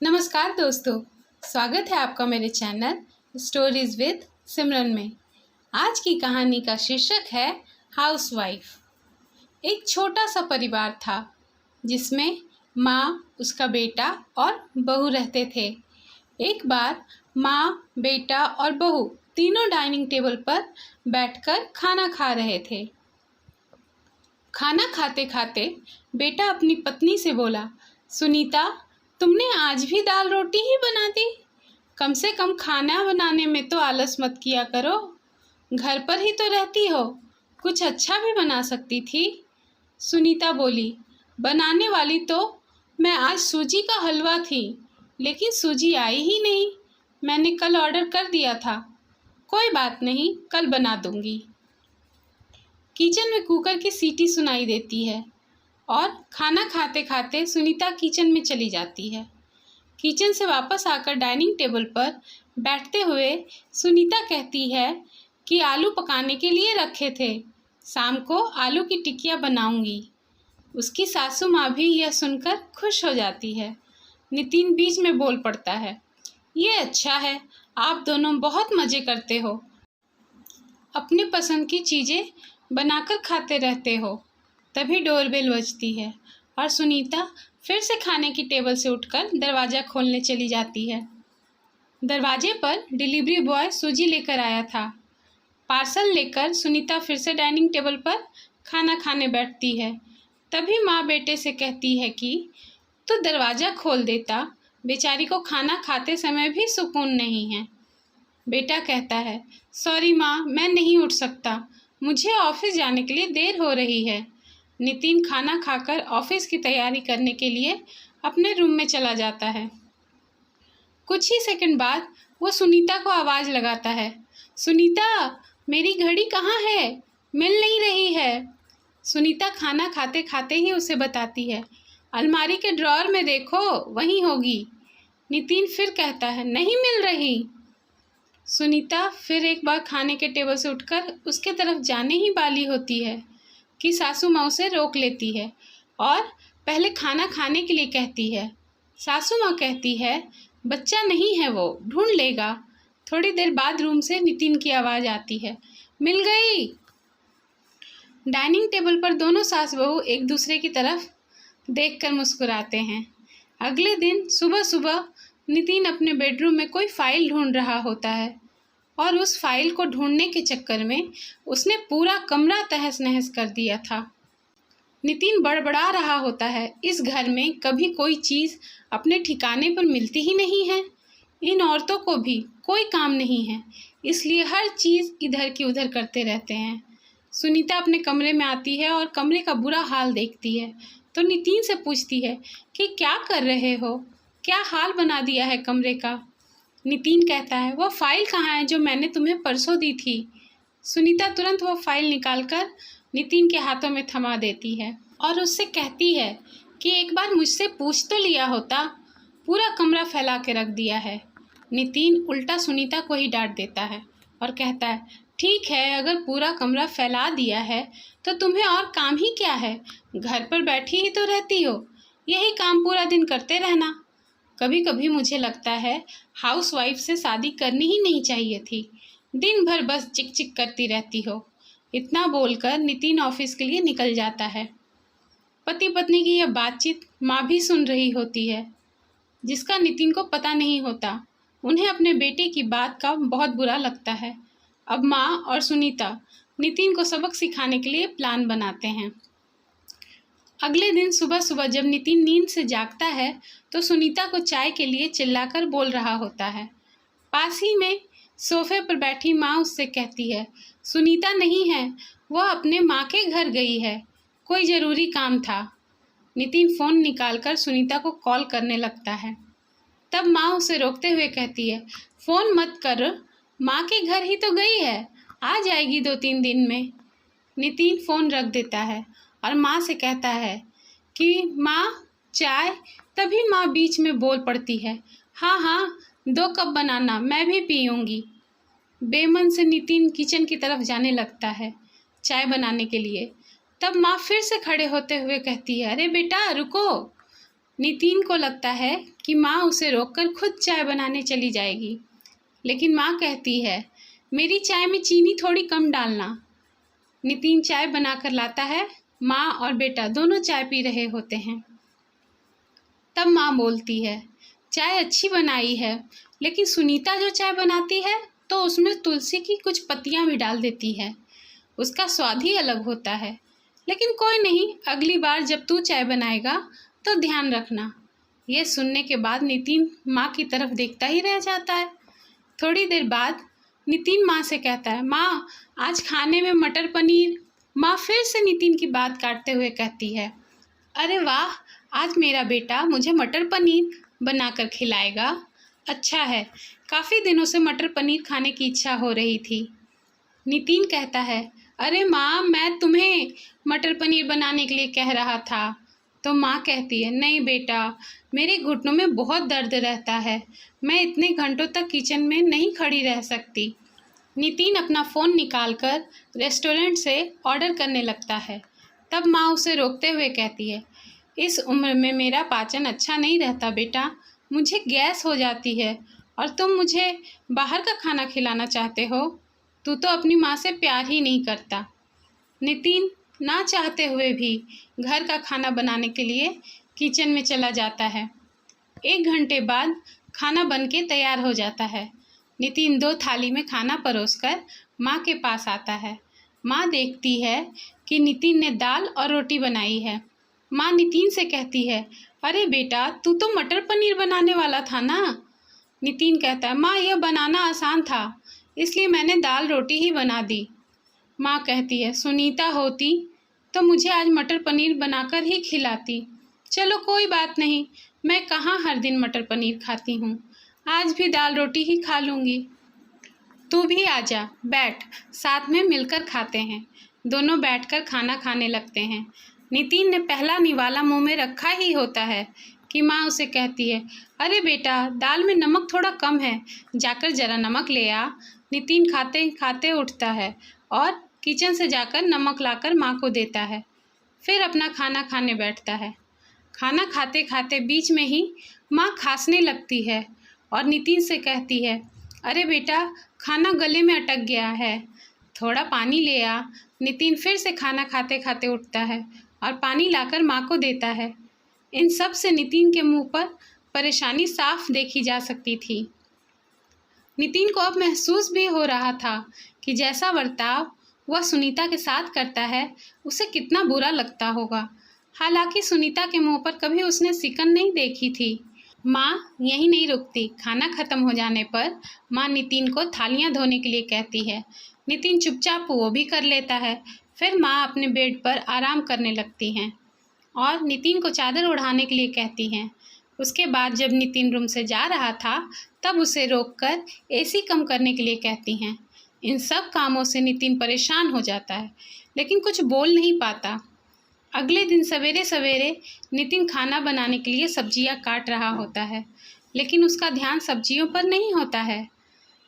नमस्कार दोस्तों, स्वागत है आपका मेरे चैनल स्टोरीज विद सिमरन में। आज की कहानी का शीर्षक है हाउसवाइफ। एक छोटा सा परिवार था जिसमें माँ, उसका बेटा और बहू रहते थे। एक बार माँ, बेटा और बहू तीनों डाइनिंग टेबल पर बैठकर खाना खा रहे थे। खाना खाते खाते बेटा अपनी पत्नी से बोला, सुनीता, तुमने आज भी दाल रोटी ही बना दी। कम से कम खाना बनाने में तो आलस मत किया करो। घर पर ही तो रहती हो, कुछ अच्छा भी बना सकती थी। सुनीता बोली, बनाने वाली तो मैं आज सूजी का हलवा थी, लेकिन सूजी आई ही नहीं। मैंने कल ऑर्डर कर दिया था। कोई बात नहीं, कल बना दूंगी। किचन में कुकर की सीटी सुनाई देती है और खाना खाते खाते सुनीता किचन में चली जाती है। किचन से वापस आकर डाइनिंग टेबल पर बैठते हुए सुनीता कहती है कि आलू पकाने के लिए रखे थे, शाम को आलू की टिकिया बनाऊंगी। उसकी सासू माँ भी यह सुनकर खुश हो जाती है। नितिन बीच में बोल पड़ता है, ये अच्छा है, आप दोनों बहुत मज़े करते हो, अपने पसंद की चीज़ें बनाकर खाते रहते हो। तभी डोरबेल बजती है और सुनीता फिर से खाने की टेबल से उठकर दरवाज़ा खोलने चली जाती है। दरवाजे पर डिलीवरी बॉय सूजी लेकर आया था। पार्सल लेकर सुनीता फिर से डाइनिंग टेबल पर खाना खाने बैठती है। तभी माँ बेटे से कहती है कि तो दरवाज़ा खोल देता, बेचारी को खाना खाते समय भी सुकून नहीं है। बेटा कहता है, सॉरी माँ, मैं नहीं उठ सकता, मुझे ऑफिस जाने के लिए देर हो रही है। नितिन खाना खाकर ऑफिस की तैयारी करने के लिए अपने रूम में चला जाता है। कुछ ही सेकंड बाद वो सुनीता को आवाज़ लगाता है, सुनीता, मेरी घड़ी कहाँ है? मिल नहीं रही है। सुनीता खाना खाते खाते ही उसे बताती है, अलमारी के ड्रॉअर में देखो, वहीं होगी। नितिन फिर कहता है, नहीं मिल रही। सुनीता फिर एक बार खाने के टेबल से उठकर उसके तरफ जाने ही वाली होती है कि सासू माँ उसे रोक लेती है और पहले खाना खाने के लिए कहती है। सासू माँ कहती है, बच्चा नहीं है वो, ढूंढ लेगा। थोड़ी देर बाद रूम से नितिन की आवाज़ आती है, मिल गई। डाइनिंग टेबल पर दोनों सास बहू एक दूसरे की तरफ देखकर मुस्कुराते हैं। अगले दिन सुबह सुबह नितिन अपने बेडरूम में कोई फाइल ढूंढ रहा होता है और उस फाइल को ढूंढने के चक्कर में उसने पूरा कमरा तहस नहस कर दिया था। नितिन बड़बड़ा रहा होता है, इस घर में कभी कोई चीज़ अपने ठिकाने पर मिलती ही नहीं है। इन औरतों को भी कोई काम नहीं है, इसलिए हर चीज़ इधर की उधर करते रहते हैं। सुनीता अपने कमरे में आती है और कमरे का बुरा हाल देखती है तो नितिन से पूछती है कि क्या कर रहे हो, क्या हाल बना दिया है कमरे का। नितिन कहता है, वो फाइल कहाँ है जो मैंने तुम्हें परसों दी थी। सुनीता तुरंत वो फाइल निकालकर नितिन के हाथों में थमा देती है और उससे कहती है कि एक बार मुझसे पूछ तो लिया होता, पूरा कमरा फैला के रख दिया है। नितिन उल्टा सुनीता को ही डांट देता है और कहता है, ठीक है, अगर पूरा कमरा फैला दिया है तो तुम्हें और काम ही क्या है, घर पर बैठी ही तो रहती हो, यही काम पूरा दिन करते रहना। कभी कभी मुझे लगता है हाउसवाइफ से शादी करनी ही नहीं चाहिए थी, दिन भर बस चिक चिक करती रहती हो। इतना बोलकर नितिन ऑफिस के लिए निकल जाता है। पति पत्नी की यह बातचीत माँ भी सुन रही होती है, जिसका नितिन को पता नहीं होता। उन्हें अपने बेटे की बात का बहुत बुरा लगता है। अब माँ और सुनीता नितिन को सबक सिखाने के लिए प्लान बनाते हैं। अगले दिन सुबह सुबह जब नितिन नींद से जागता है तो सुनीता को चाय के लिए चिल्लाकर बोल रहा होता है। पास ही में सोफे पर बैठी माँ उससे कहती है, सुनीता नहीं है, वह अपने माँ के घर गई है, कोई ज़रूरी काम था। नितिन फ़ोन निकालकर सुनीता को कॉल करने लगता है। तब माँ उसे रोकते हुए कहती है, फ़ोन मत कर, माँ के घर ही तो गई है, आ जाएगी 2-3 दिन में। नितिन फ़ोन रख देता है और माँ से कहता है कि माँ चाय। तभी माँ बीच में बोल पड़ती है, हाँ हाँ, 2 कप बनाना, मैं भी पीऊँगी। बेमन से नितिन किचन की तरफ जाने लगता है चाय बनाने के लिए। तब माँ फिर से खड़े होते हुए कहती है, अरे बेटा रुको, नितिन को लगता है कि माँ उसे रोककर खुद चाय बनाने चली जाएगी, लेकिन माँ कहती है, मेरी चाय में चीनी थोड़ी कम डालना। नितिन चाय बनाकर लाता है। माँ और बेटा दोनों चाय पी रहे होते हैं। तब माँ बोलती है, चाय अच्छी बनाई है, लेकिन सुनीता जो चाय बनाती है तो उसमें तुलसी की कुछ पत्तियाँ भी डाल देती है। उसका स्वाद ही अलग होता है। लेकिन कोई नहीं, अगली बार जब तू चाय बनाएगा तो ध्यान रखना। ये सुनने के बाद नितिन माँ की तरफ देखता ही रह जाता है। थोड़ी देर बाद नितिन माँ से कहता है, माँ आज खाने में मटर पनीर। माँ फिर से नितिन की बात काटते हुए कहती है, अरे वाह, आज मेरा बेटा मुझे मटर पनीर बनाकर खिलाएगा। अच्छा है, काफ़ी दिनों से मटर पनीर खाने की इच्छा हो रही थी। नितिन कहता है, अरे माँ, मैं तुम्हें मटर पनीर बनाने के लिए कह रहा था। तो माँ कहती है, नहीं बेटा, मेरे घुटनों में बहुत दर्द रहता है, मैं इतने घंटों तक किचन में नहीं खड़ी रह सकती। नितिन अपना फ़ोन निकालकर रेस्टोरेंट से ऑर्डर करने लगता है। तब माँ उसे रोकते हुए कहती है, इस उम्र में मेरा पाचन अच्छा नहीं रहता बेटा, मुझे गैस हो जाती है और तुम मुझे बाहर का खाना खिलाना चाहते हो। तू तो अपनी माँ से प्यार ही नहीं करता। नितिन ना चाहते हुए भी घर का खाना बनाने के लिए किचन में चला जाता है। 1 घंटे बाद खाना बनके तैयार हो जाता है। नितिन 2 थाली में खाना परोसकर माँ के पास आता है। माँ देखती है कि नितिन ने दाल और रोटी बनाई है। माँ नितिन से कहती है, अरे बेटा, तू तो मटर पनीर बनाने वाला था ना। नितिन कहता है, माँ यह बनाना आसान था, इसलिए मैंने दाल रोटी ही बना दी। माँ कहती है, सुनीता होती तो मुझे आज मटर पनीर बनाकर ही खिलाती। चलो कोई बात नहीं, मैं कहाँ हर दिन मटर पनीर खाती हूँ, आज भी दाल रोटी ही खा लूँगी। तू भी आजा, बैठ, साथ में मिलकर खाते हैं। दोनों बैठकर खाना खाने लगते हैं। नितिन ने पहला निवाला मुंह में रखा ही होता है कि माँ उसे कहती है, अरे बेटा, दाल में नमक थोड़ा कम है, जाकर ज़रा नमक ले आ। नितिन खाते खाते उठता है और किचन से जाकर नमक लाकर माँ को देता है। फिर अपना खाना खाने बैठता है। खाना खाते खाते बीच में ही माँ खांसने लगती है और नितिन से कहती है, अरे बेटा, खाना गले में अटक गया है, थोड़ा पानी ले आ। नितिन फिर से खाना खाते खाते उठता है और पानी लाकर माँ को देता है। इन सब से नितिन के मुंह पर परेशानी साफ देखी जा सकती थी। नितिन को अब महसूस भी हो रहा था कि जैसा बर्ताव वह सुनीता के साथ करता है, उसे कितना बुरा लगता होगा। हालांकि सुनीता के मुंह पर कभी उसने सिकन नहीं देखी थी। माँ यहीं नहीं रुकती। खाना खत्म हो जाने पर माँ नितिन को थालियाँ धोने के लिए कहती है। नितिन चुपचाप वो भी कर लेता है। फिर माँ अपने बेड पर आराम करने लगती हैं और नितिन को चादर ओढ़ाने के लिए कहती हैं। उसके बाद जब नितिन रूम से जा रहा था, तब उसे रोककर एसी कम करने के लिए कहती हैं। इन सब कामों से नितिन परेशान हो जाता है, लेकिन कुछ बोल नहीं पाता। अगले दिन सवेरे सवेरे नितिन खाना बनाने के लिए सब्जियां काट रहा होता है, लेकिन उसका ध्यान सब्जियों पर नहीं होता है।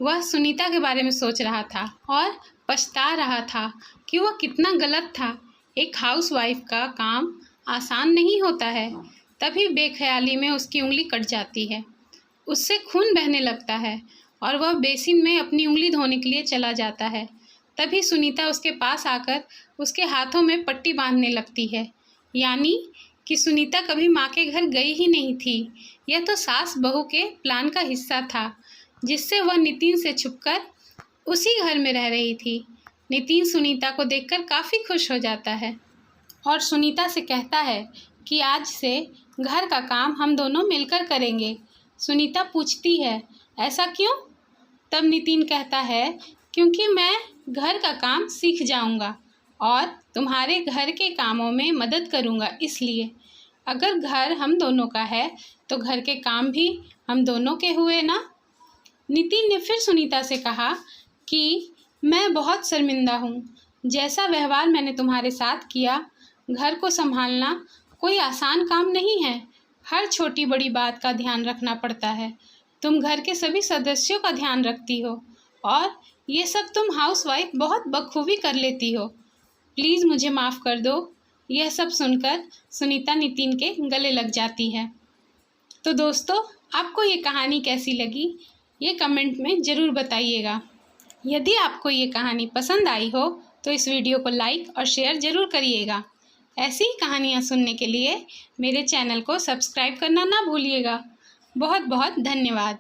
वह सुनीता के बारे में सोच रहा था और पछता रहा था कि वह कितना गलत था। एक हाउसवाइफ का काम आसान नहीं होता है। तभी बेख्याली में उसकी उंगली कट जाती है। उससे खून बहने लगता है और वह बेसिन में अपनी उंगली धोने के लिए चला जाता है। तभी सुनीता उसके पास आकर उसके हाथों में पट्टी बांधने लगती है। यानी कि सुनीता कभी माँ के घर गई ही नहीं थी। यह तो सास बहू के प्लान का हिस्सा था, जिससे वह नितिन से छुपकर उसी घर में रह रही थी। नितिन सुनीता को देखकर काफ़ी खुश हो जाता है और सुनीता से कहता है कि आज से घर का काम हम दोनों मिलकर करेंगे। सुनीता पूछती है, ऐसा क्यों? तब नितिन कहता है, क्योंकि मैं घर का काम सीख जाऊंगा और तुम्हारे घर के कामों में मदद करूंगा। इसलिए अगर घर हम दोनों का है तो घर के काम भी हम दोनों के हुए ना। नितिन ने फिर सुनीता से कहा कि मैं बहुत शर्मिंदा हूँ। जैसा व्यवहार मैंने तुम्हारे साथ किया, घर को संभालना कोई आसान काम नहीं है। हर छोटी बड़ी बात का ध्यान रखना पड़ता है। तुम घर के सभी सदस्यों का ध्यान रखती हो और ये सब तुम हाउसवाइफ बहुत बखूबी कर लेती हो। प्लीज़ मुझे माफ़ कर दो। यह सब सुनकर सुनीता नितिन के गले लग जाती है। तो दोस्तों, आपको ये कहानी कैसी लगी, ये कमेंट में ज़रूर बताइएगा। यदि आपको ये कहानी पसंद आई हो तो इस वीडियो को लाइक और शेयर ज़रूर करिएगा। ऐसी ही कहानियाँ सुनने के लिए मेरे चैनल को सब्सक्राइब करना ना भूलिएगा। बहुत बहुत धन्यवाद।